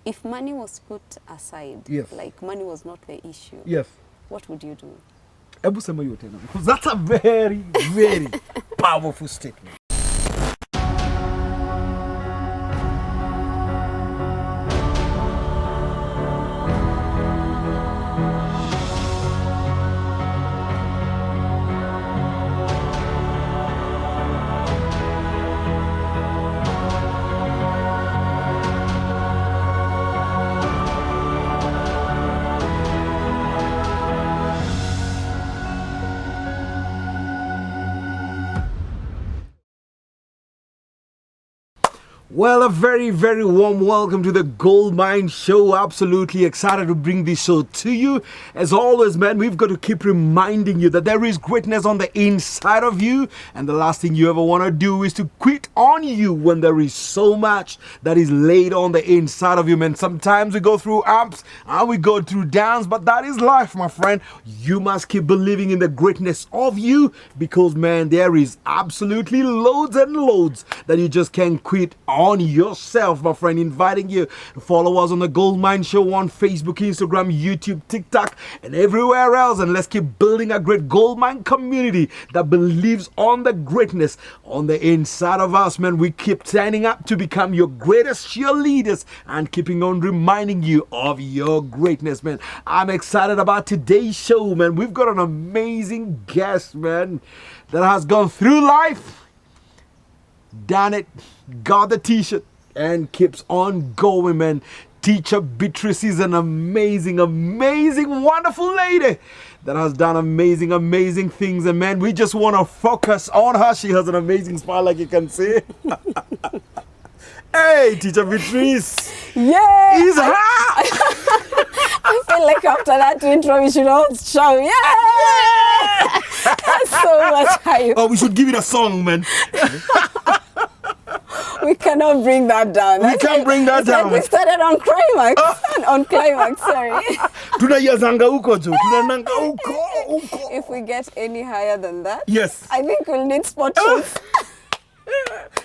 If money was put aside, Yes. like money was not the issue, Yes. what would you do? Ebu sema hiyo tena, because that's a very, very powerful statement. Well, a very, very warm welcome to the GoldMine Show. Absolutely excited to bring this show to you. As always, man, we've got to keep reminding you that there is greatness on the inside of you. And the last thing you ever want to do is to quit on you when there is so much that is laid on the inside of you, man. Sometimes we go through ups and we go through downs, but that is life, my friend. You must keep believing in the greatness of you because, man, there is absolutely loads and loads that you just can't quit on yourself, my friend. Inviting you to follow us on the GoldMine Show on Facebook, Instagram, YouTube, TikTok, and everywhere else. And let's keep building a great GoldMine community that believes on the greatness on the inside of us, man. We keep signing up to become your greatest cheerleaders and keeping on reminding you of your greatness, man. I'm excited about today's show, man. We've got an amazing guest, man, that has gone through life, done it, got the t-shirt, and keeps on going, man. Teacher Beatrice is an amazing, amazing, wonderful lady that has done amazing, amazing things. And man, we just want to focus on her. She has an amazing smile, like you can see. Hey, Teacher Beatrice. Yeah! Is her! I feel like after that intro, we should all shout, yeah! That's so much hype. Oh, we should give it a song, man. We cannot bring that down. We can't bring that it's like down. we started on climax. On climax, sorry. Tunayazanga huko tu. Tunananga huko. If we get any higher than that, Yes. I think we'll need spot shots.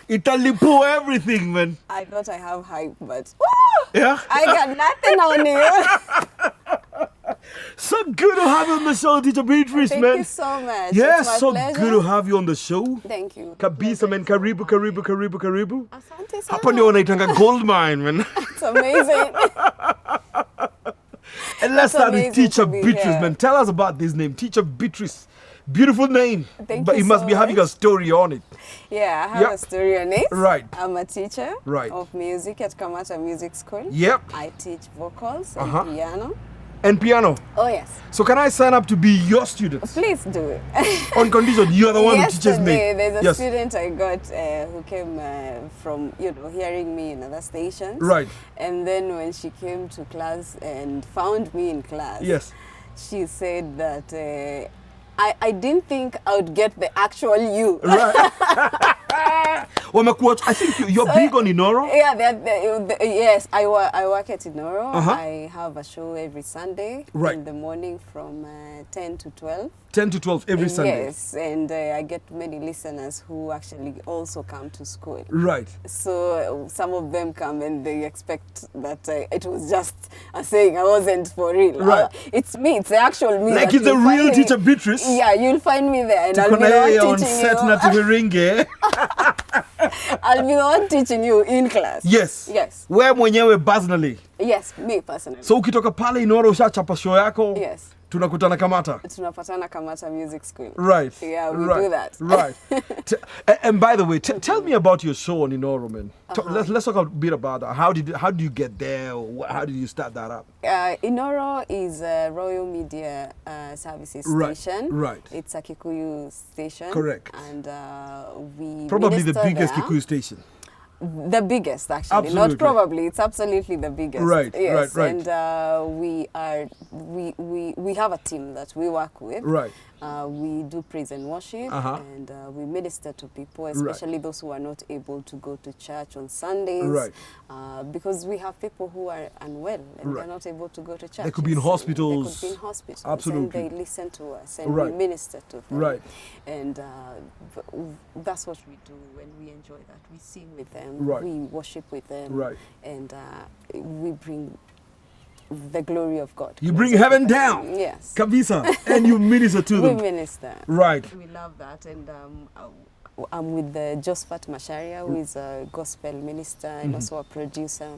Italipo everything, man. I thought I have hype, but Yeah. I got nothing on you. So good to have you on the show, Teacher Beatrice, Thank man. you so much. Yeah, It's my so pleasure. good to have you on the show. Thank you. Kabisa, man. Karibu, karibu, karibu, karibu. Asante sana. Hapa ndio wanaitanga gold mine, man. It's amazing. And let's start with amazing Teacher to be Beatrice, here. man. Tell us about this name, Teacher Beatrice. Beautiful name. Thank But you it must so be having a much. story on it. Yeah, I have Yep. a story on it. Right. I'm a teacher Right. of music at Kamata Music School. Yep. I teach vocals and Uh-huh. piano. And piano. Oh, yes. So can I sign up to be your student? Please do it. On condition you're the one who teaches me. Yesterday, there's a Yes. student I got who came from, hearing me in other stations. Right. And then when she came to class and found me in class, Yes. she said that I didn't think I would get the actual you. Right. I think you're So, big on Inoro. Yeah, yes, I work at Inoro. Uh-huh. I have a show every Sunday Right. in the morning from 10 to 12. 10 to 12 every Sunday. Yes, and I get many listeners who actually also come to school. Right. So some of them come and they expect that it was just a saying. I wasn't for real. Right. It's me. It's the actual me. Like that it's the you'll find real me. Teacher Beatrice. Yeah, you'll find me there, and I'll be Tukona the yeye one on teaching set na you. tumiringe. I'll be the one teaching you in class. Yes. Yes. Wewe mwenyewe personally. Yes, me personally. So ukitoka pale Inoro ushachapa show yako. Yes. Tunakutana Kamata. Tunapatana Kamata Music School. Right. Yeah, we right. do that. Right. And by the way, tell me about your show on Inoro, man. Let's talk a bit about that. How did you get there? How did you start that up? Inoro is a Royal Media Services Right, station. right. It's a Kikuyu station. Correct. And we Probably the minister biggest there. Kikuyu station. The biggest, actually. Absolutely. Not probably. It's absolutely the biggest. Right, yes. right. And we have a team that we work with. Right. We do praise and worship, and we minister to people, especially those who are not able to go to church on Sundays, because we have people who are unwell and they're not able to go to church. They could be in hospitals. They could be in hospitals. Absolutely. And they listen to us and we minister to them. Right. And that's what we do when we enjoy that. We sing with them, we worship with them, and we bring the glory of God. You bring heaven down. Yes. Kabisa. And you minister to them. We minister. Right. We love that. And I'm with Josephat Masharia, who is a gospel minister and also a producer.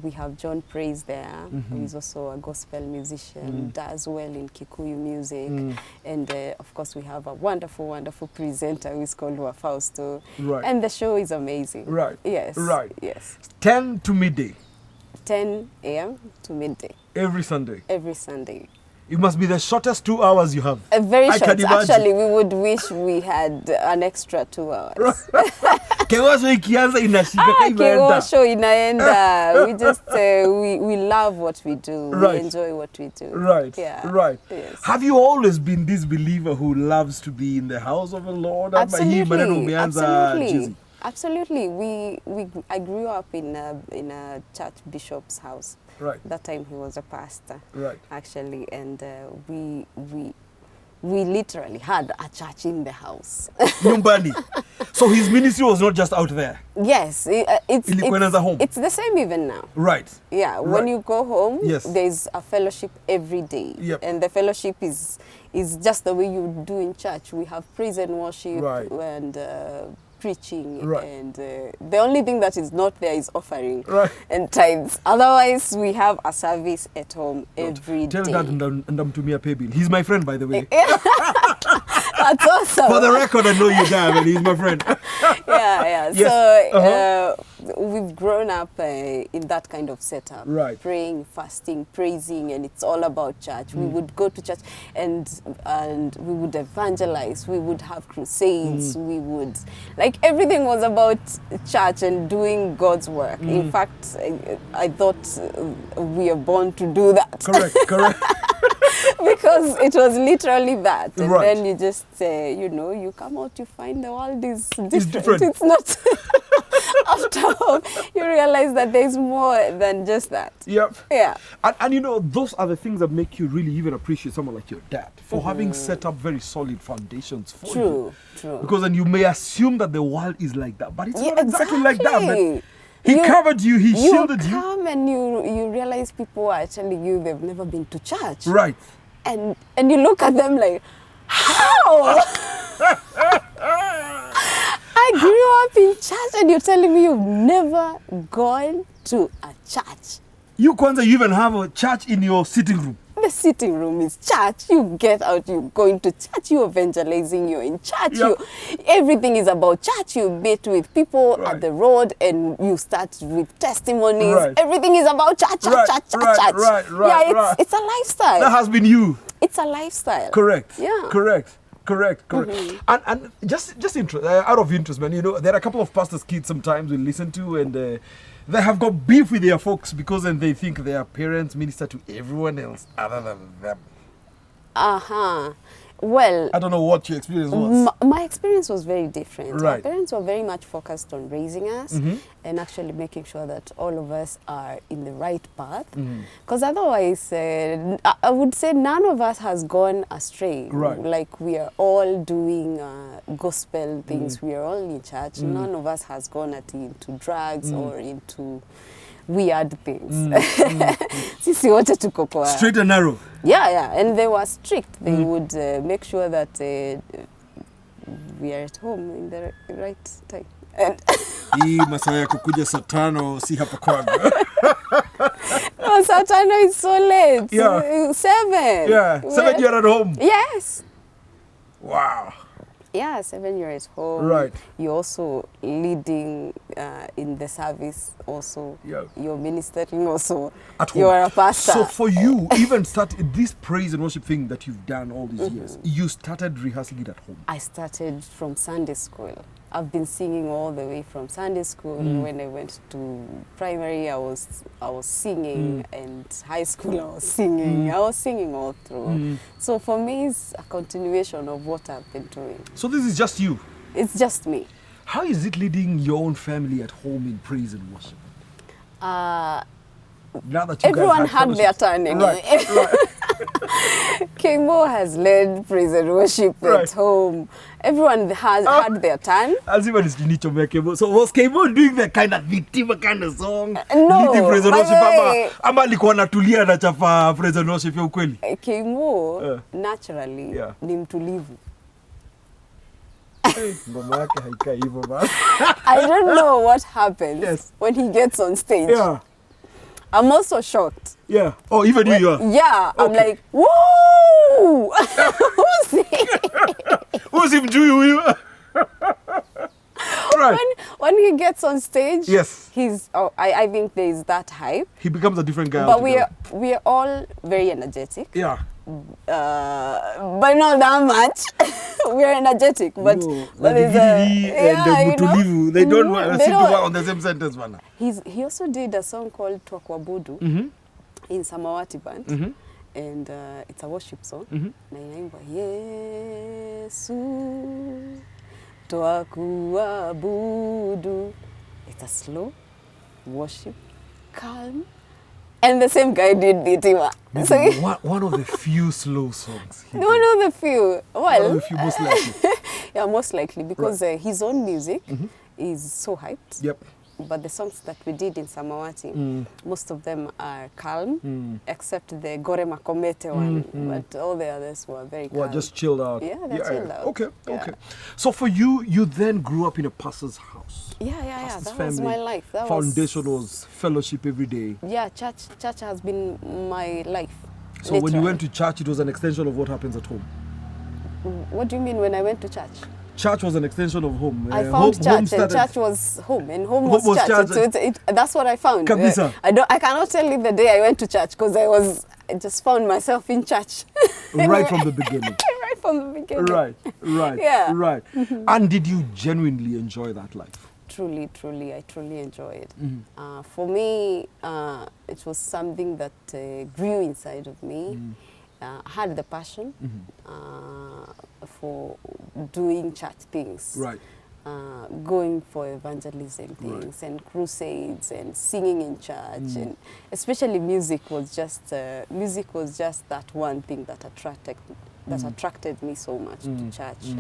We have John Praise there, who is also a gospel musician, does well in Kikuyu music. And of course, we have a wonderful, wonderful presenter who is called Fausto. Right. And the show is amazing. Right. Yes. Right. Yes. 10 to midday. 10 a.m. to midday. Every Sunday. Every Sunday. It must be the shortest 2 hours you have. Very short. Actually, we would wish we had an extra 2 hours. Kiwasho ikianza inashika Kiwasho inaenda. We just we love what we do. We enjoy what we do. Right. Yeah. Right. Yes. Have you always been this believer who loves to be in the house of the Lord? Absolutely. Absolutely. Absolutely. I grew up in a church bishop's house. Right. That time he was a pastor. Right. Actually, and we literally had a church in the house. Nyumbani. So his ministry was not just out there. Yes, it's the same even now. Right. Yeah. When you go home, yes, there's a fellowship every day. Yep. And the fellowship is just the way you do in church. We have praise and worship and preaching, and the only thing that is not there is offering and tithes. Otherwise, we have a service at home every day. Tell that and to me a pay bill. He's my friend, by the way. That's awesome. For the record, I know you damn, and he's my friend. Yeah. Yes. So we've grown up in that kind of setup. Right. Praying, fasting, praising, and it's all about church. We would go to church and we would evangelize. We would have crusades. We would everything was about church and doing God's work. In fact, I thought we are born to do that. Correct. Because it was literally that. And then you just, you come out, you find the world is different. It's not. After all, you realize that there's more than just that. Yep. Yeah. And those are the things that make you really even appreciate someone like your dad for having set up very solid foundations for you. True. Because then you may assume that the world is like that, but it's not exactly like that. But he covered you, he shielded you. You come and you realize people are telling you they've never been to church. Right. And you look at them like, how? I grew up in church and you're telling me you've never gone to a church. You even have a church in your sitting room. The sitting room is church. You get out, you go into church, you're evangelizing, you're in church. Yep. Everything is about church. You meet with people at the road and you start with testimonies. Right. Everything is about church. Yeah, it's a lifestyle. That has been you. It's a lifestyle. Correct. Yeah. Correct. And just out of interest, man, there are a couple of pastors' kids sometimes we listen to, and they have got beef with their folks because then they think their parents minister to everyone else other than them. Well, I don't know what your experience was. My experience was very different. Right. Our parents were very much focused on raising us and actually making sure that all of us are in the right path. Because otherwise, I would say none of us has gone astray. Right. Like we are all doing gospel things. We are all in church. None of us has gone into drugs or into weird things. Sisi wote tuko kwa straight and narrow. Yeah, and they were strict. They would make sure that we are at home in the right time. And hii masaa ya kukuja saa 5 si hapa kwangu. No, saa 5 is so late. Yeah. 7. Yeah, 7 you're at home. Yes. Wow. Yeah, 7 years home. Right. You're also leading in the service also. Yeah. You're ministering also. At home. You're a pastor. So for you, even started this praise and worship thing that you've done all these years, you started rehearsing it at home? I started from Sunday school. I've been singing all the way from Sunday school. When I went to primary, I was singing, and high school I was singing. I was singing all through. So for me, it's a continuation of what I've been doing. So this is just you? It's just me. How is it leading your own family at home in praise and worship? Now that you everyone guys had their turn. Right. Kemo has led praise and worship at home. Everyone has had their turn. So was Kemo doing the kind of victim kind of song? No. Leading praise and worship ama alikuwa anatulia na chapa praise and worship ya ukweli? Kemo naturally ni mtulivu. I don't know what happens when he gets on stage. I'm also shocked. Yeah. Oh, even you are? Yeah. Okay. I'm like, whoa! Who's he? Who's him, Jew? Right. When he gets on stage, he's. I think there is that hype. He becomes a different guy. But we are all very energetic. Yeah. But not that much. We're energetic, but no, there's they don't seem to work on the same sentence, man. He also did a song called Twakwabudu in Samawati band, and it's a worship song. Na inaimba Yesu Twakuabudu. It's a slow worship, calm. And the same guy did Bitima. So one of the few slow songs. One of the few. Well, one of the few, most likely. Yeah, most likely, because his own music is so hyped. Yep. But the songs that we did in Samawati, most of them are calm, except the Gore Makomete one. But all the others were very calm. Well, just chilled out. Yeah, they chilled out. Okay, okay. So for you, you then grew up in a pastor's house. Yeah. That was my life. That foundation was fellowship every day. Yeah, church has been my life. So literally. When you went to church, it was an extension of what happens at home. What do you mean when I went to church? Church was an extension of home. I found church, and church was home, and home was church. So that's what I found. I cannot tell you the day I went to church, because I just found myself in church. Right from the beginning. Right from the beginning. Right. Yeah. Right. And did you genuinely enjoy that life? Truly, I truly enjoyed it. For me, it was something that grew inside of me. I had the passion for doing church things, going for evangelism things and crusades and singing in church, and especially music was just that one thing that attracted me so much to church.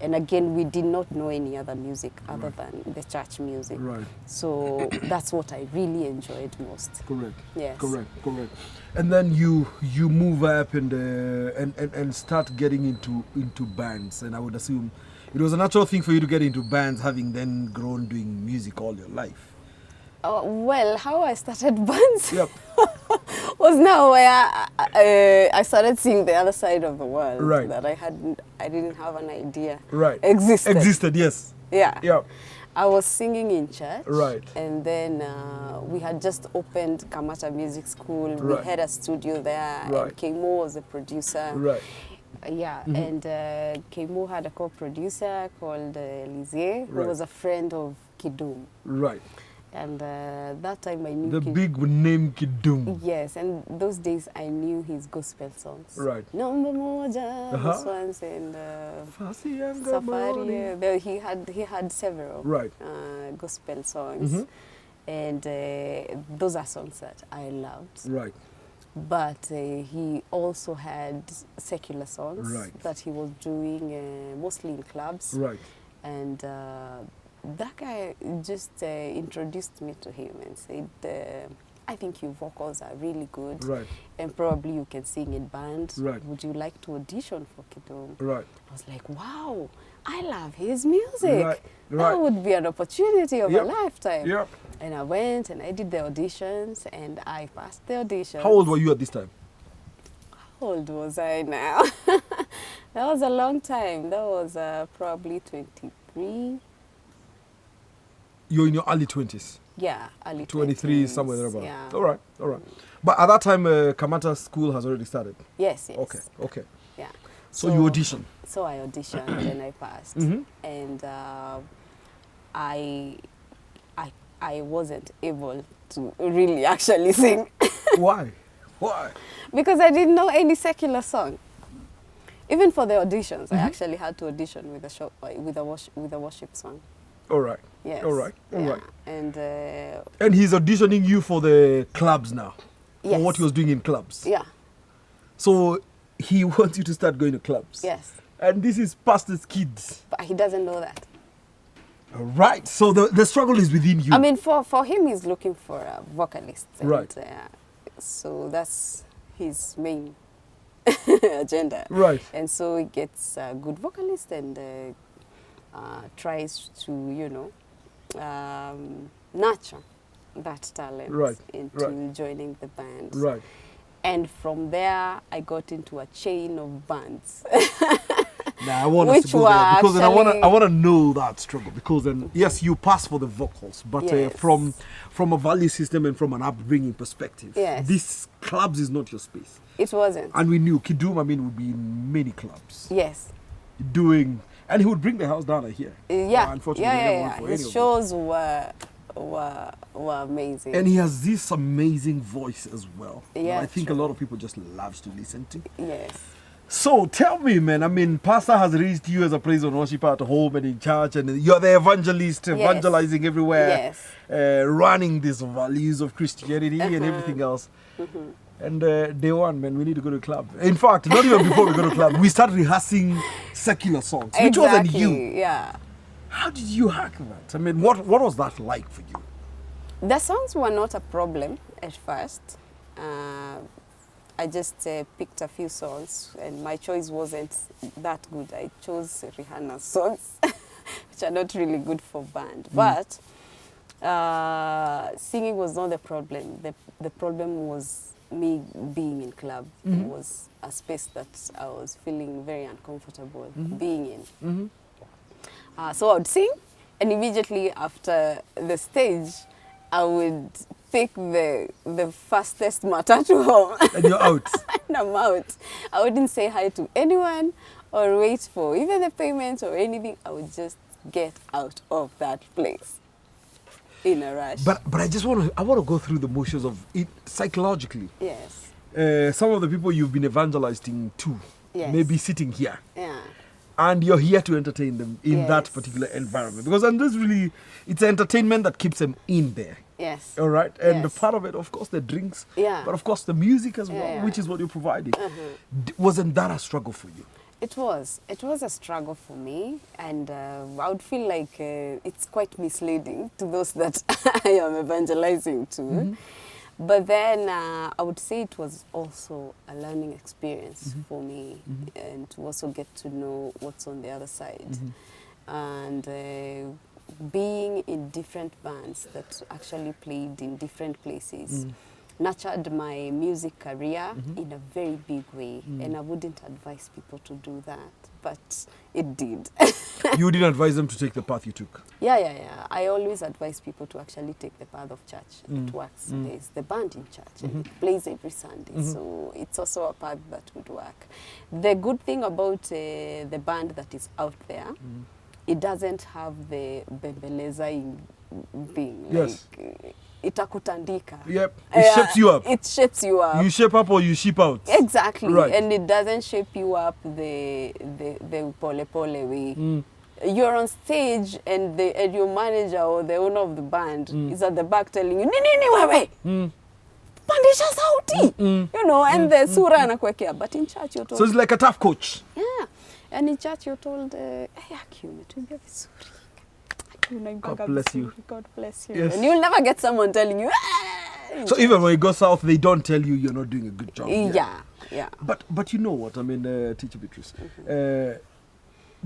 And again, we did not know any other music other than the church music. So that's what I really enjoyed most. Correct. Yes. Correct. And then you move up and start getting into bands, and I would assume it was a natural thing for you to get into bands, having then grown doing music all your life. Well, how I started bands was now where I started seeing the other side of the world that I didn't have an idea existed. Yes. Yeah. I was singing in church, and then we had just opened Kamata Music School. We had a studio there, and Kemo was the producer. And Kemo had a co-producer called Lizier, who was a friend of Kidum. And that time I knew the big name Kidum. Yes, and those days I knew his gospel songs. Number Moja, those ones, and Safari. He had several gospel songs, and those are songs that I loved. But he also had secular songs that he was doing mostly in clubs. And that guy just introduced me to him and said, I think your vocals are really good, and probably you can sing in band. Would you like to audition for Kidum? I was like, wow, I love his music. That would be an opportunity of a lifetime. And I went and I did the auditions, and I passed the auditions. How old were you at this time? How old was I now? That was a long time. That was probably 23. You're in your early 20s? Yeah, early 23, 20s, somewhere thereabout. Yeah. All right. But at that time, Kamata school has already started? Yes. Okay. Yeah. So you auditioned? So I auditioned and I passed. And I wasn't able to really actually sing. Why? Why? Because I didn't know any secular song. Even for the auditions, I actually had to audition with a worship song. All right. Yes. All right. All right. And he's auditioning you for the clubs now. Yes. For what he was doing in clubs. Yeah. So he wants you to start going to clubs. Yes. And this is pastor's kids. But he doesn't know that. All right. So the struggle is within you. I mean, for him, he's looking for a vocalist. And, right. So that's his main agenda. Right. And so he gets a good vocalist and tries to, nurture that talent into joining the band. Right. And from there, I got into a chain of bands. Now I want us to go there because I want to know that struggle, because then yes, you pass for the vocals, but from a value system and from an upbringing perspective, this clubs is not your space. It wasn't. And we knew Kidum, would be in many clubs. Yes. And he would bring the house down here. Yeah. Unfortunately, his shows were amazing. And he has this amazing voice as well. Yeah, I think a lot of people just loves to listen to. Yes. So tell me, man, Pastor has raised you as a praise and worshiper at home and in church, and you're the evangelist, evangelizing everywhere, running these values of Christianity and everything else. And day one, man, we need to go to club. In fact, not even before we go to club, we start rehearsing secular songs, which wasn't you. Yeah. How did you hack that? What was that like for you? The songs were not a problem at first. I just picked a few songs, and my choice wasn't that good. I chose Rihanna's songs, which are not really good for band. But singing was not the problem. The problem was me being in club. It was a space that I was feeling very uncomfortable being in. So I would sing, and immediately after the stage, I would pick the fastest matatu home. And you're out. And I'm out. I wouldn't say hi to anyone or wait for even the payment or anything. I would just get out of that place in a rush. But I just want to go through the motions of it psychologically. Yes. Some of the people you've been evangelizing to, maybe sitting here. Yeah. And you're here to entertain them in that particular environment. Because it's entertainment that keeps them in there. Yes. All right? And the part of it, of course, the drinks. Yeah. But of course, the music as well, which is what you're providing. Wasn't that a struggle for you? It was. It was a struggle for me. And I would feel like it's quite misleading to those that I am evangelizing to. But then I would say it was also a learning experience for me, and to also get to know what's on the other side. And being in different bands that actually played in different places nurtured my music career in a very big way. And I wouldn't advise people to do that, but it did. You didn't advise them to take the path you took? Yeah. I always advise people to actually take the path of church. It works. There's the band in church and it plays every Sunday. So it's also a path that would work. The good thing about the band that is out there, it doesn't have the bembeleza thing. Yes. Like, itakutandika. Yep. It shapes you up. It shapes you up. You shape up or you ship out. Exactly. Right. And it doesn't shape you up the pole way. You're on stage and your manager or the owner of the band is at the back telling you, nini wewe, pandisha sauti, and the sura anakuwekea. But in church you're told. So it's like a tough coach. Yeah. And in church you're told, hey, umetuimbia vizuri. God bless you. God bless you. Yes. And you'll never get someone telling you, so even when you go south, they don't tell you you're not doing a good job. Yeah. But you know what? Teacher Beatrice,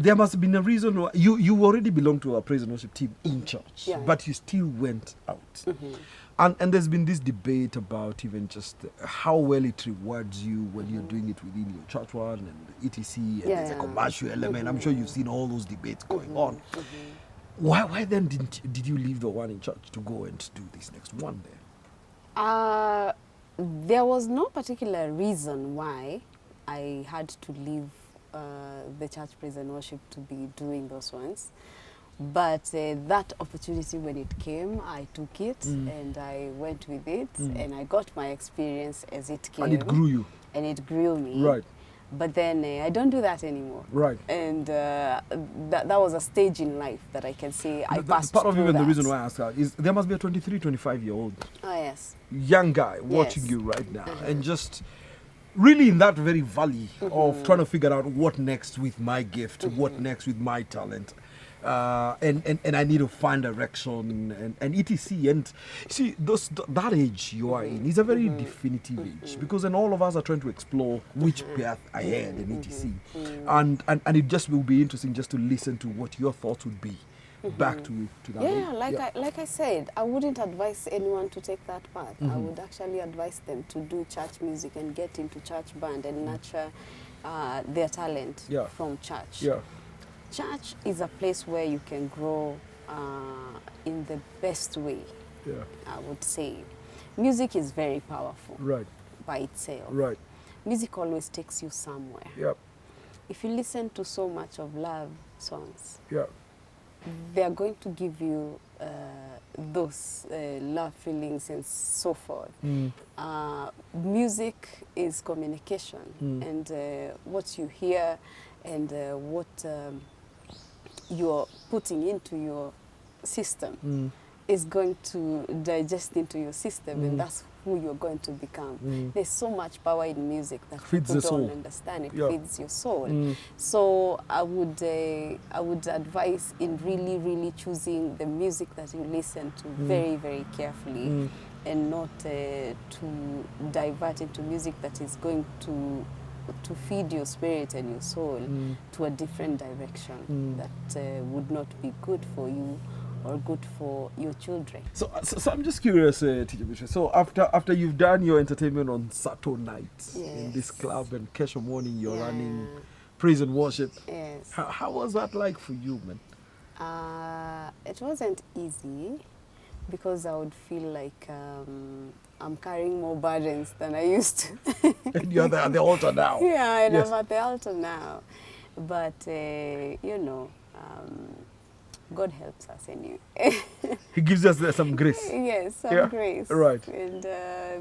there must have been a reason why you already belong to a praise and worship team in church, but you still went out. And there's been this debate about even just how well it rewards you when you're doing it within your church one and etc. And there's a commercial element. I'm sure you've seen all those debates going on. Why then did you leave the one in church to go and do this next one there? There was no particular reason why I had to leave the church praise and worship to be doing those ones. But that opportunity, when it came, I took it and I went with it and I got my experience as it came. And it grew you. And it grew me. Right. But then I don't do that anymore. Right. And that was a stage in life that I can say I passed part of through even that. the reason why I asked that is there must be a 23, 25-year-old young guy watching you right now and just really in that very valley of trying to figure out what next with my gift, what next with my talent. And I need to find direction and etc. And see, that age you are in is a very definitive age, because then all of us are trying to explore which path ahead and etc. And it just will be interesting just to listen to what your thoughts would be back to that age. Like I said, I wouldn't advise anyone to take that path. I would actually advise them to do church music and get into church band and nurture their talent from church. Yeah. Church is a place where you can grow in the best way, I would say. Music is very powerful by itself. Right. Music always takes you somewhere. Yep. If you listen to so much of love songs, Yep. they are going to give you those love feelings and so forth. Music is communication, and what you hear and what you're putting into your system is going to digest into your system, and that's who you're going to become. There's so much power in music that feeds people the soul. don't understand. It feeds your soul. So I would advise in really choosing the music that you listen to very carefully, and not to divert into music that is going to feed your spirit and your soul to a different direction that would not be good for you or good for your children. So I'm just curious, Teacher Beatrice. So after you've done your entertainment on Saturday nights in this club, and Kesho morning you're running praise and worship. Yes. How was that like for you, man? It wasn't easy, because I would feel like I'm carrying more burdens than I used to. And you're at the altar now. Yeah, and I'm at the altar now. But, you know, God helps us anyway. He gives us some grace. Yes, some grace. Right. And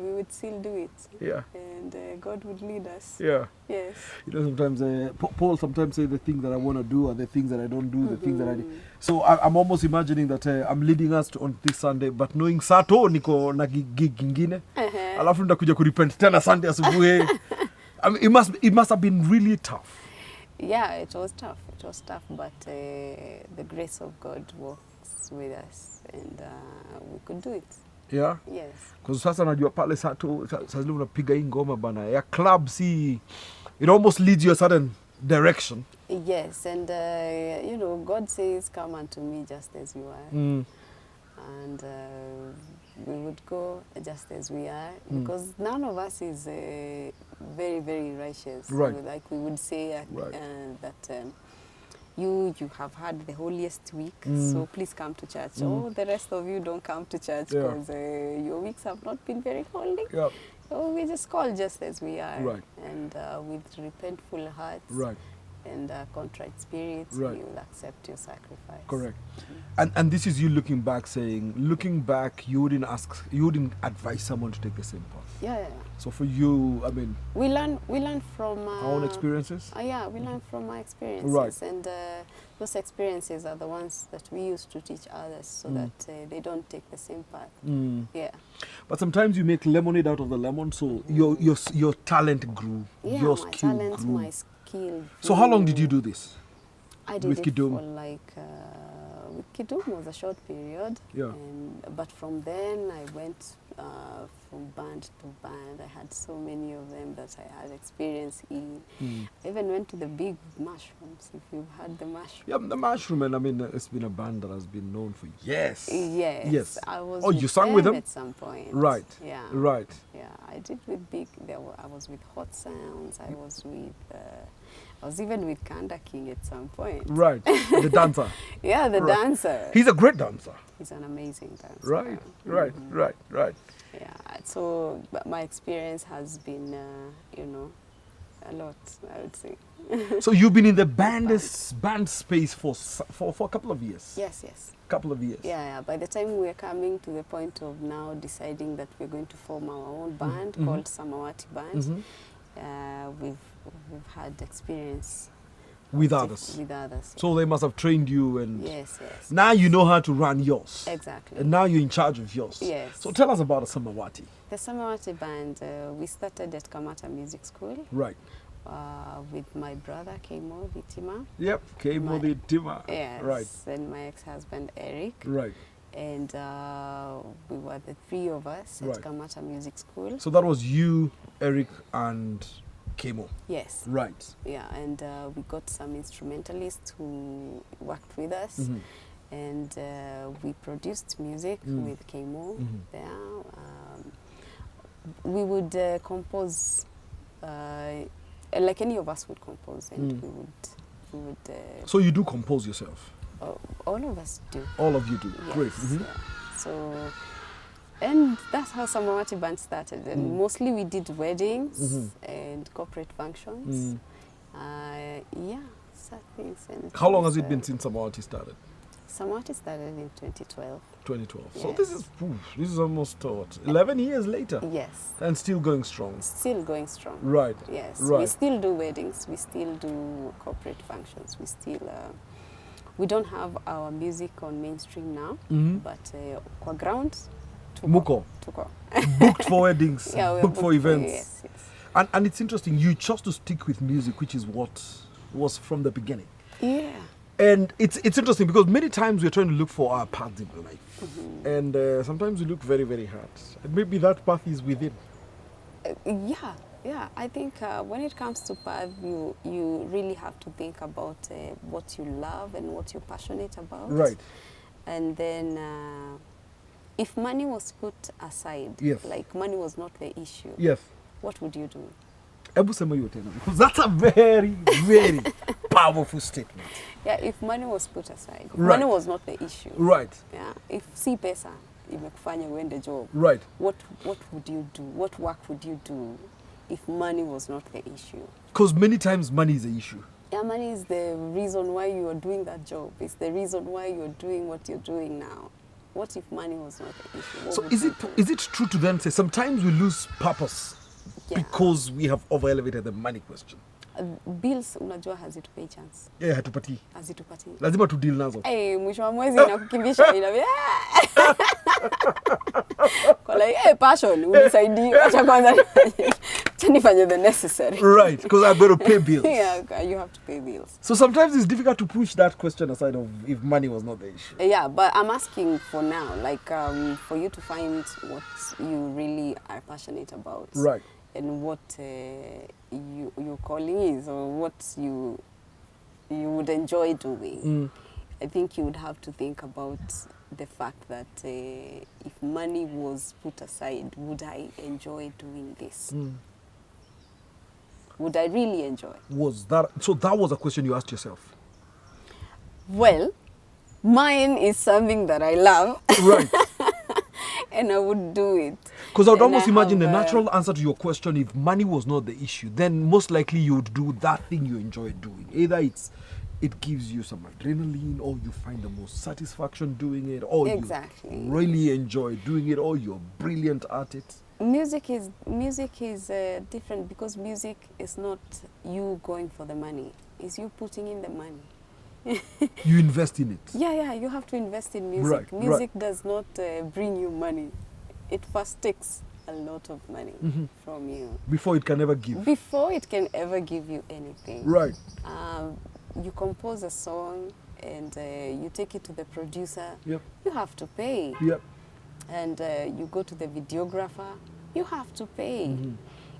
we would still do it. Yeah. And God would lead us. Yeah. Yes. You know, sometimes Paul sometimes say the things that I want to do are the things that I don't do, the things that I do. So I'm almost imagining that I'm leading us on this Sunday, but knowing Sato niko na gig ingine. Alafu ndakuja kurepent tena Sunday asubuhi. I mean, it must have been really tough. Yeah, it was tough. It was tough, but the grace of God works with us, and we could do it. Yeah? Yes. Because sasa najua pale Sato, sasa zile unapiga hii ngoma bana ya club, see, it almost leads you a certain direction. Yes, and you know, God says, "Come unto me just as you are," and we would go just as we are, because none of us is very righteous. Right. Like we would say that you have had the holiest week, so please come to church. Oh, the rest of you don't come to church because your weeks have not been very holy. Yeah. So we just call just as we are, Right. and with repentful hearts. Right. And contrite spirits, you will accept your sacrifice. Correct. And this is you looking back, saying, looking back, you wouldn't advise someone to take the same path. Yeah. So for you, I mean, we learn from our own experiences. Yeah, we learn from our experiences, right. And those experiences are the ones that we use to teach others, so that they don't take the same path. Yeah. But sometimes you make lemonade out of the lemon, so your talent grew, your skill talent, grew. my skill. So how long did you do this? I did with it Kidum? for like, with Kidum was a short period. Yeah. But from then I went from band to band. I had so many of them that I had experience in. I even went to the big mushrooms, if you've had the mushroom. Yeah, the mushroom, and I mean, it's been a band that has been known for years. Yes. I was you sang with them? At some point. Right. Yeah. Right. Yeah, I did with big, I was with Hot Sounds, I was with... I was even with Kanda King at some point. Right, the dancer. Yeah, the dancer. He's a great dancer. He's an amazing dancer. Right. Yeah, so my experience has been, you know, A lot, I would say. So you've been in the band space for a couple of years? Yes, yes. Couple of years. Yeah. By the time we're coming to the point of now deciding that we're going to form our own band called Samawati Band, we've had experience with others. With others. So they must have trained you, and yes. Now you know how to run yours. Exactly. And now you're in charge of yours. Yes. So tell us about the Samawati. The Samawati Band, we started at Kamata Music School. Right. With my brother, Keimo Vitima. Yep, Keimo Vitima. Yes. Right. And my ex-husband, Eric. Right. And we were the three of us at Kamata Music School. So that was you, Eric, and Keimo? Yes. Right. Yeah, and we got some instrumentalists who worked with us. And we produced music with Keimo there. We would compose like any of us would compose, and we would. So you do compose yourself? All of us do. All of you do. Yes, great. Yeah. So, and that's how Samawati Band started. And mostly we did weddings and corporate functions. Such things. And how long has it been since Samawati started? Samawati started in 2012. 2012. Yes. So this is almost 11 years later. Yes. And still going strong. Still going strong. Right. Yes. Right. We still do weddings. We still do corporate functions. We still we don't have our music on mainstream now, but kwa ground tuko. Booked for weddings. Yeah, booked for events. Yes. And it's interesting, you chose to stick with music, which is what was from the beginning. Yeah. And it's interesting because many times we're trying to look for our paths in life. And sometimes we look very, very hard. And maybe that path is within. Yeah. I think when it comes to path, you really have to think about what you love and what you're passionate about. Right. And then if money was put aside, like money was not the issue, what would you do? Because that's a very, very powerful statement. Yeah, if money was put aside, if money was not the issue. Right. Yeah, if si pesa imekufanya uende job. Right. What would you do? What work would you do if money was not the issue? Because many times money is the issue. Yeah, money is the reason why you are doing that job. It's the reason why you're doing what you're doing now. What if money was not the issue? So is it true to then say sometimes we lose purpose because we have over-elevated the money question? Bills unajua hazitupei chance. Yeah, hatupati. Hazitupati. Lazima tu deal nazo. Mwisho wa mwezi inakukimbisha inabia. Kwa like, passion, unisaidie. Acha kwanza nifanye the necessary. Right, because I've got to pay bills. Yeah, you have to pay bills. So sometimes it's difficult to push that question aside of if money was not the issue. Yeah, but I'm asking for now, like for you to find what you really are passionate about. Right. And what your calling is, or what you would enjoy doing. I think you would have to think about the fact that if money was put aside, would I enjoy doing this? Would I really enjoy? So that was a question you asked yourself? Well, mine is something that I love. Right. And I would do it. Because I would almost imagine the natural answer to your question, if money was not the issue, then most likely you would do that thing you enjoy doing. Either it gives you some adrenaline, or you find the most satisfaction doing it, or you really enjoy doing it, or you're brilliant at it. Music is different, because music is not you going for the money. It's you putting in the money. You invest in it. Yeah, you have to invest in music. Music does not bring you money. It first takes a lot of money from you. Before it can ever give. Before it can ever give you anything. Right. You compose a song and you take it to the producer. Yep. You have to pay. Yep. And you go to the videographer. You have to pay.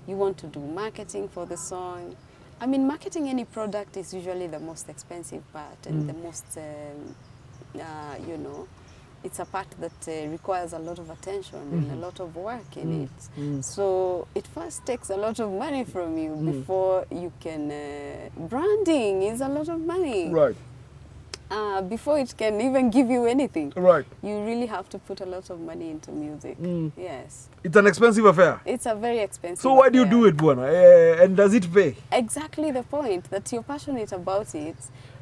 You want to do marketing for the song. I mean, marketing any product is usually the most expensive part and the most, it's a part that requires a lot of attention and a lot of work in it. So it first takes a lot of money from you before you can, branding is a lot of money. Right. before it can even give you anything. Right. You really have to put a lot of money into music. Yes. It's an expensive affair. It's a very expensive So why do you do it, Buana? And does it pay? Exactly the point, that you're passionate about it,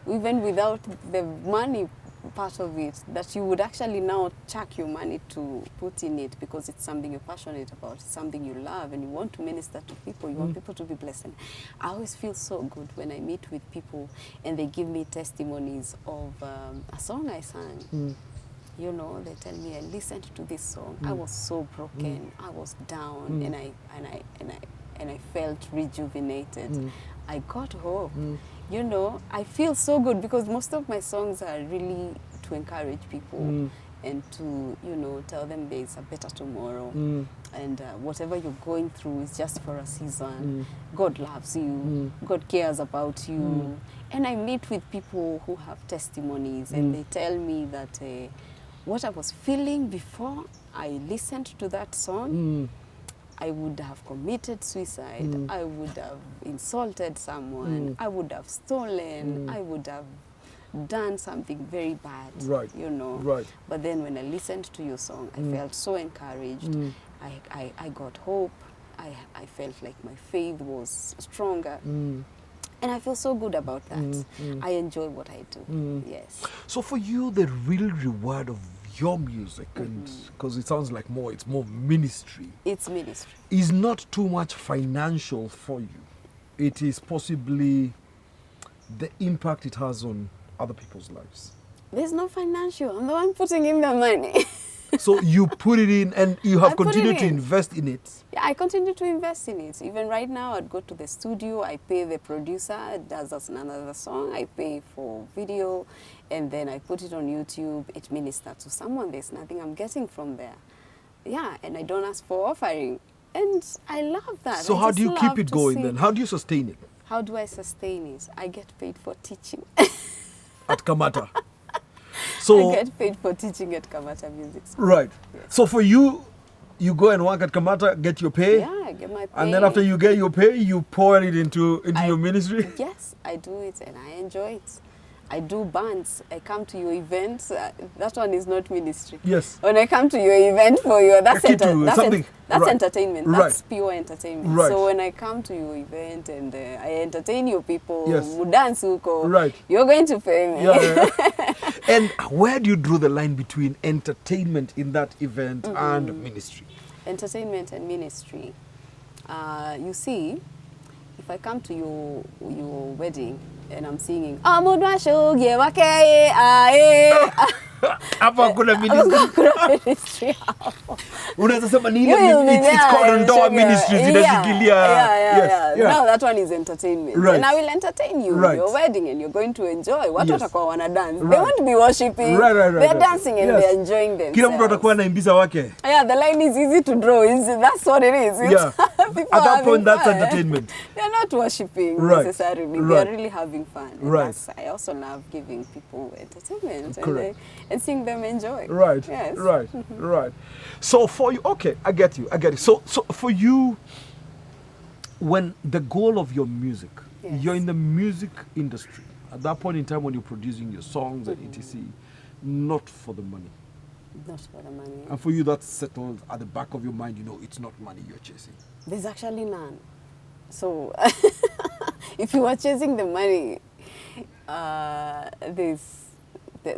even without the money part of it, that you would actually now chuck your money to put in it because it's something you're passionate about, it's something you love and you want to minister to people, you want people to be blessed. And I always feel so good when I meet with people and they give me testimonies of a song I sang. You know, they tell me, I listened to this song, I was so broken, I was down, and I felt rejuvenated. I got hope. You know, I feel so good because most of my songs are really to encourage people and to, you know, tell them there's a better tomorrow. And whatever you're going through is just for a season. God loves you. God cares about you. And I meet with people who have testimonies and they tell me that what I was feeling before I listened to that song, I would have committed suicide, I would have insulted someone, I would have stolen, I would have done something very bad, you know. Right. But then when I listened to your song, I felt so encouraged. I got hope. I felt like my faith was stronger. And I feel so good about that. I enjoy what I do, yes. So for you, the real reward of your music, and because it sounds like it's more ministry. It's ministry. Is not too much financial for you. It is possibly the impact it has on other people's lives. There's no financial. I'm the one putting in the money. So you put it in and you have continued to invest in it. Yeah, I continue to invest in it. Even right now, I'd go to the studio, I pay the producer, does us another song, I pay for video, and then I put it on YouTube. It ministers to someone. There's nothing I'm getting from there. Yeah, and I don't ask for offering. And I love that. So how do you keep it going then? How do you sustain it? How do I sustain it? I get paid for teaching. At Kamata? So, I get paid for teaching at Kamata Music School. Right. Yes. So for you, you go and work at Kamata, get your pay? Yeah, I get my pay. And then after you get your pay, you pour it into your ministry? Yes, I do it and I enjoy it. I do bands. I come to your events. That one is not ministry. Yes. When I come to your event for you, that's entertainment. Right. That's pure entertainment. Right. So when I come to your event and I entertain you people, yes. dance, right. You're going to pay me. Yeah. And where do you draw the line between entertainment in that event and ministry? Entertainment and ministry. You see, if I come to your wedding and I'm singing, Hapa kuna ministry. Unaweza sema ni it's called ndoa ministry zinashikilia. Yeah. Now that one is entertainment. Right. And I will entertain you. Right. Your wedding and you're going to enjoy. Watu watakuwa wana dance. Right. They won't be worshiping. They're dancing and they're enjoying themselves. Kila mtu atakuwa anaimbiza wake. Yeah, the line is easy to draw. That's what it is. Yeah. At that point, that's entertainment. They're not worshiping necessarily. Right. They're really having fun. Right. I also love giving people entertainment. Correct. And seeing them enjoy. Right. Yes. Right. Right. So for you, okay, I get you. So for you, when the goal of your music, you're in the music industry. At that point in time when you're producing your songs and etc., not for the money. Not for the money. And for you, that's settled at the back of your mind. You know, it's not money you're chasing. There's actually none. So if you were chasing the money,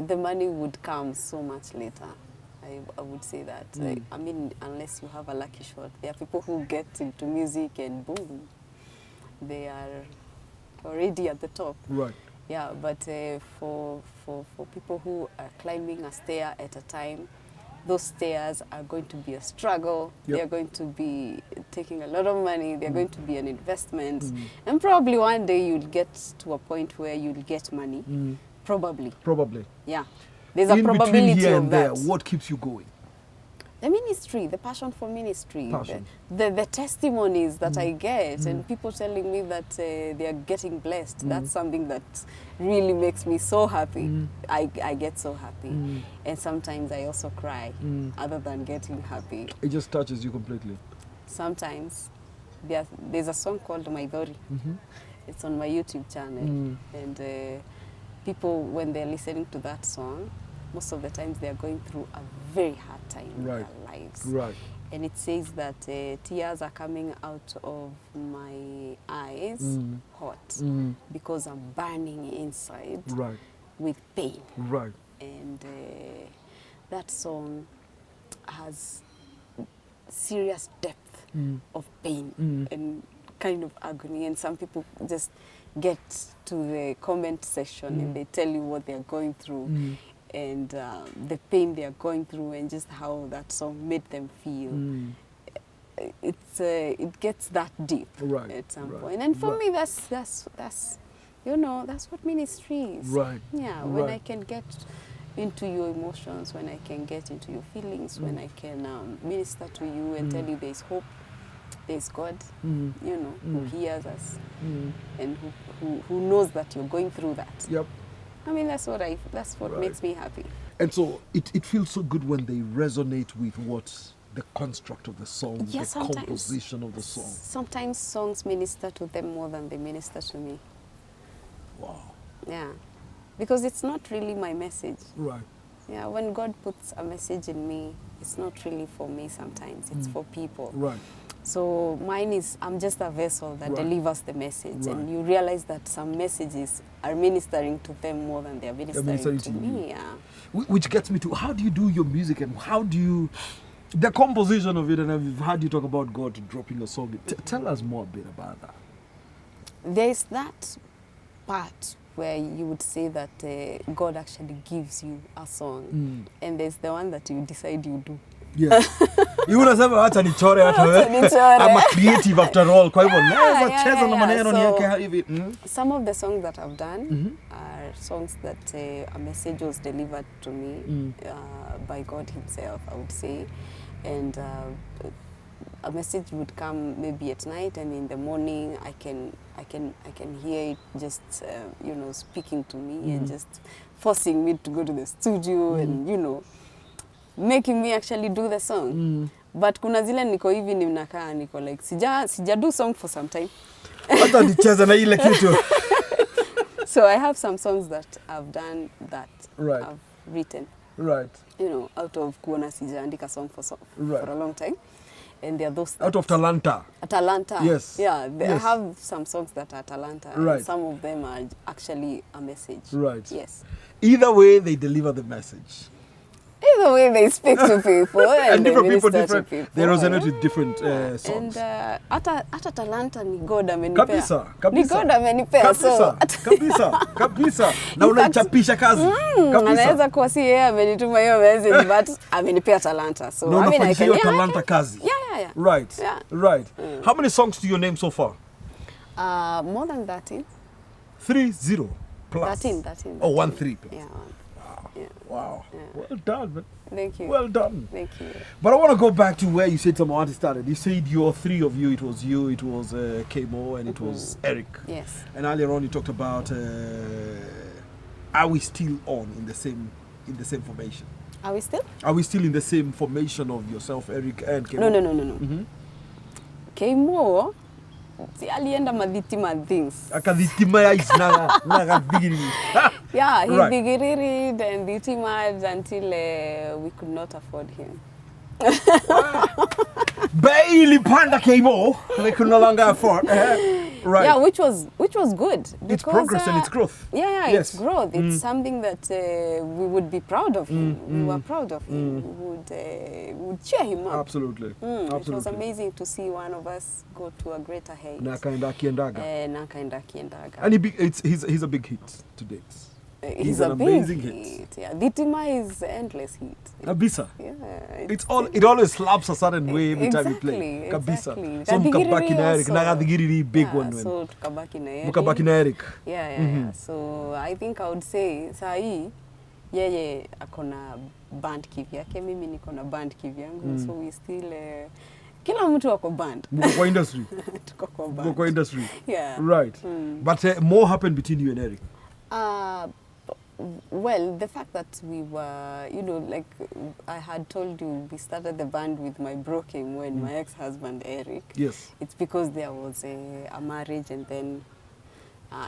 the money would come so much later. I would say that. I mean, unless you have a lucky shot. There are people who get into music and boom, they are already at the top. Right. Yeah, but for people who are climbing a stair at a time, those stairs are going to be a struggle. Yep. They're going to be taking a lot of money. They're going to be an investment. And probably one day you'll get to a point where you'll get money. Probably. Yeah. There's a probability of that. What keeps you going? The ministry, the passion for ministry, the testimonies that I get, and people telling me that they are getting blessed. That's something that really makes me so happy. I get so happy. And sometimes I also cry, other than getting happy. It just touches you completely. Sometimes. There's a song called My Dori. It's on my YouTube channel. And people, when they're listening to that song, most of the times they are going through a very hard time in their lives. Right. And it says that tears are coming out of my eyes hot because I'm burning inside with pain. Right. And that song has serious depth of pain and kind of agony. And some people just get to the comment section and they tell you what they're going through. And the pain they are going through and just how that song made them feel. It gets that deep at some point. And for me, that's you know, that's what ministry is. Right. Yeah, when I can get into your emotions, when I can get into your feelings, when I can minister to you and tell you there's hope, there's God, you know, who hears us and who knows that you're going through that. Yep. I mean, that's what makes me happy. And so it feels so good when they resonate with what the construct of the song, the composition of the song. Sometimes songs minister to them more than they minister to me. Wow. Yeah. Because it's not really my message. Right. Yeah, when God puts a message in me, it's not really for me sometimes, it's for people. Right. So mine is, I'm just a vessel that delivers the message. And you realize that some messages are ministering to them more than they're ministering to me. Yeah. Which gets me to, how do you do your music and how do you, the composition of it, and I've heard you talk about God dropping a song. Tell us more a bit about that. There's that part where you would say that God actually gives you a song. And there's the one that you decide you do. Yes. You unasema acha nichore hata wewe. I'm a creative after all. Kwa hivyo naweza cheza na maneno niweke hivi. Some of the songs that I've done are songs that a message was delivered to me by God himself, I would say. And a message would come maybe at night, and in the morning I can hear it just you know, speaking to me and just forcing me to go to the studio and, you know, making me actually do the song. But kuna zile niko hivi ninakaa niko like sija do song for some time. Hata nicheza na ile kitu. So I have some songs that I've done that I've written. Right. You know, out of kuona sijaandika song for a long time. And there are those out of Talanta. Talanta. Yes. Yeah, I have some songs that are Talanta. Right. And some of them are actually a message. Right. Yes. Either way, they deliver the message. Either way, they speak to people and different people, to people. They resonate with different songs. And hata Talanta ni God amenipea. Kabisa. Ni God amenipea. Kabisa. Na unaichapisha kazi. Kabisa. Anaweza kuwa si yeye amenituma hiyo message, but amenipea Talanta. So I mean, I can Talanta kazi. Yeah. Right. Yeah. Right. How many songs do you name so far? More than 13. 30 plus. 13. Oh, 13 plus. Yeah. Wow. Yeah. Well done, man. Thank you. Well done. Thank you. But I want to go back to where you said some artists started. You said your three of you. It was you, it was K-Mo, and it was Eric. Yes. And earlier on you talked about are we still on in the same formation? Are we still? Are we still in the same formation of yourself, Eric, and K-Mo? No. K-Mo, si alienda madhitima things. Akadhitima ya naga digiri. Yeah, he digiried and dhitimed until we could not afford him. Bei ilipanda K-Mo, they could no longer afford. Right. Yeah, which was good. Because, it's progress and it's growth. Yeah, yes. It's growth. It's something that we would be proud of him. We were proud of him. We would cheer him up. Absolutely. It was amazing to see one of us go to a greater height. Nakaenda kiendaga. And he's a big hit to date. He's an amazing hit. Yeah, Dhitima is endless hit. Kabisa. Yeah. It always slaps a certain way every time you play. Kabisa. So mkabaki na Eric, nagadhigiri big one. So tukabaki na Eric. Mkabaki na Eric. Yeah. So I think I would say saa hii yeye akona band kivyake, mimi niko na band kivyangu. So we still kila mtu wako band. Mko kwa industry. Tuko kwa band. Mko kwa industry. Yeah. Right. But more happened between you and Eric. Well, the fact that we were, you know, like I had told you, we started the band with my broken when my ex-husband Eric. Yes. It's because there was a marriage and then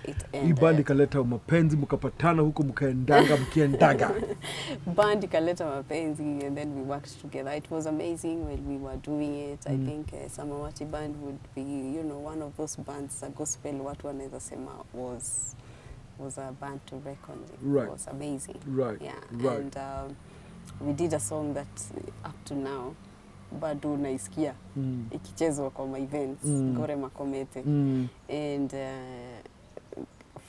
it Hii ended. band ikaleta mapenzi, mkapatana huko mkiendaga. Band ikaleta mapenzi, and then we worked together. It was amazing when we were doing it. I think Samawati Band would be, you know, one of those bands, a gospel, watu wanaweza sema was a band to reckon with. Right. It was amazing. Right. Yeah. Right. And we did a song that up to now bado naisikia ikichezwa kwa my events, Gore Makomete. And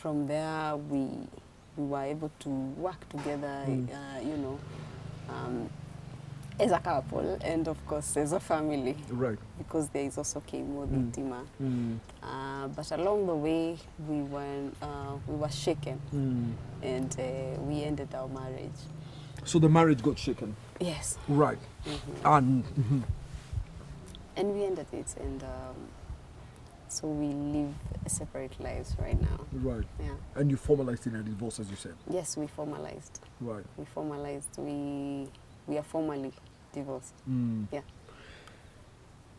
from there we were able to work together, you know, as a couple and of course as a family. Right. Because there is also Kimo Tima. But along the way we were shaken, and we ended our marriage. So the marriage got shaken? Yes. Right. And we ended it, and so we live separate lives right now. Right. Yeah. And you formalized in a divorce, as you said? Yes, we formalized. Right. We formalized. We are formally divorced. Yeah.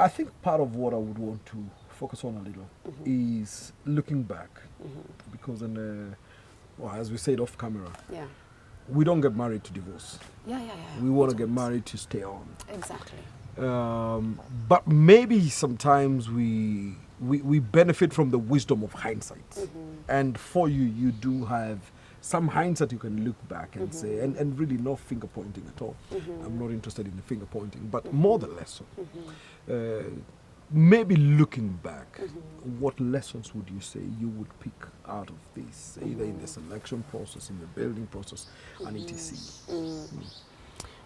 I think part of what I would want to focus on a little is looking back, because well, as we said off camera, we don't get married to divorce. Yeah. We want to get married to stay on. Exactly. But maybe sometimes we benefit from the wisdom of hindsight. And for you, you do have some hindsight you can look back and say, and really no finger pointing at all. I'm not interested in the finger pointing, but more the lesson. Maybe looking back, what lessons would you say you would pick out of this, either in the selection process, in the building process, and etc.?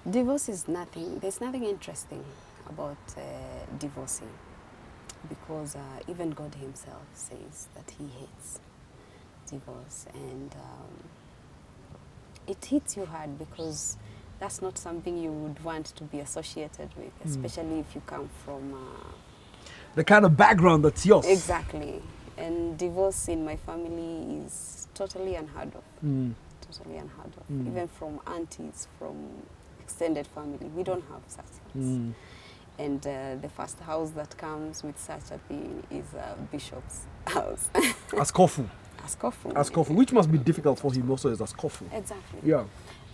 Divorce is nothing. There's nothing interesting about divorcing, because even God himself says that he hates divorce, and it hits you hard because that's not something you would want to be associated with, especially if you come from the kind of background that's yours. Exactly. And divorce in my family is totally unheard of. Totally unheard of. Even from aunties, from extended family, we don't have such things. And the first house that comes with such a thing is a bishop's house. Askofu. Askofu, which must be difficult for him also as Askofu. Exactly. Yeah.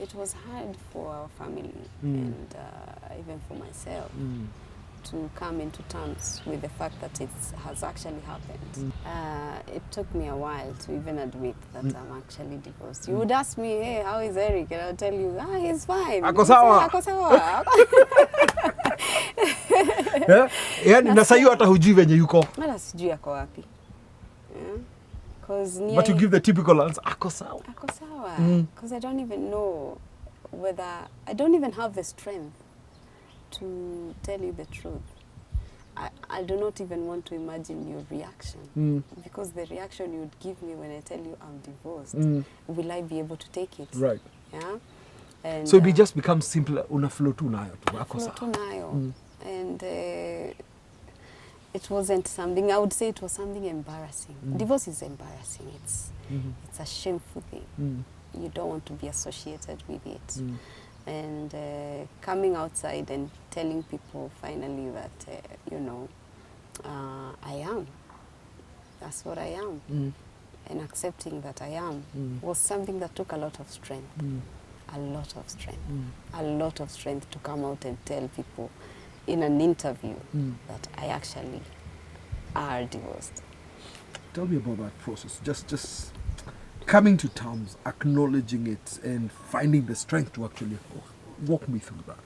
It was hard for our family and even for myself to come into terms with the fact that it has actually happened. It took me a while to even admit that I'm actually divorced. You would ask me, hey, how is Eric? And I'll tell you, he's fine. Ako sawa. Ako sawa. Yeah, na sayo hata hujui venye yuko. Wala sijui ako wapi. But you give the typical answer, ako sawa. Ako sawa. Because I don't even know I don't even have the strength to tell you the truth. I do not even want to imagine your reaction, because the reaction you would give me when I tell you I'm divorced, will I be able to take it? Right. Yeah. And so it just becomes simpler. Una flow tu nayo. And it wasn't something, I would say it was something embarrassing. Divorce is embarrassing. It's a shameful thing. You don't want to be associated with it. And coming outside and telling people finally that, you know, I am. That's what I am. And accepting that I am was something that took a lot of strength. A lot of strength. A lot of strength to come out and tell people in an interview that I actually are divorced. Tell me about that process. Just coming to terms, acknowledging it, and finding the strength to actually walk me through that.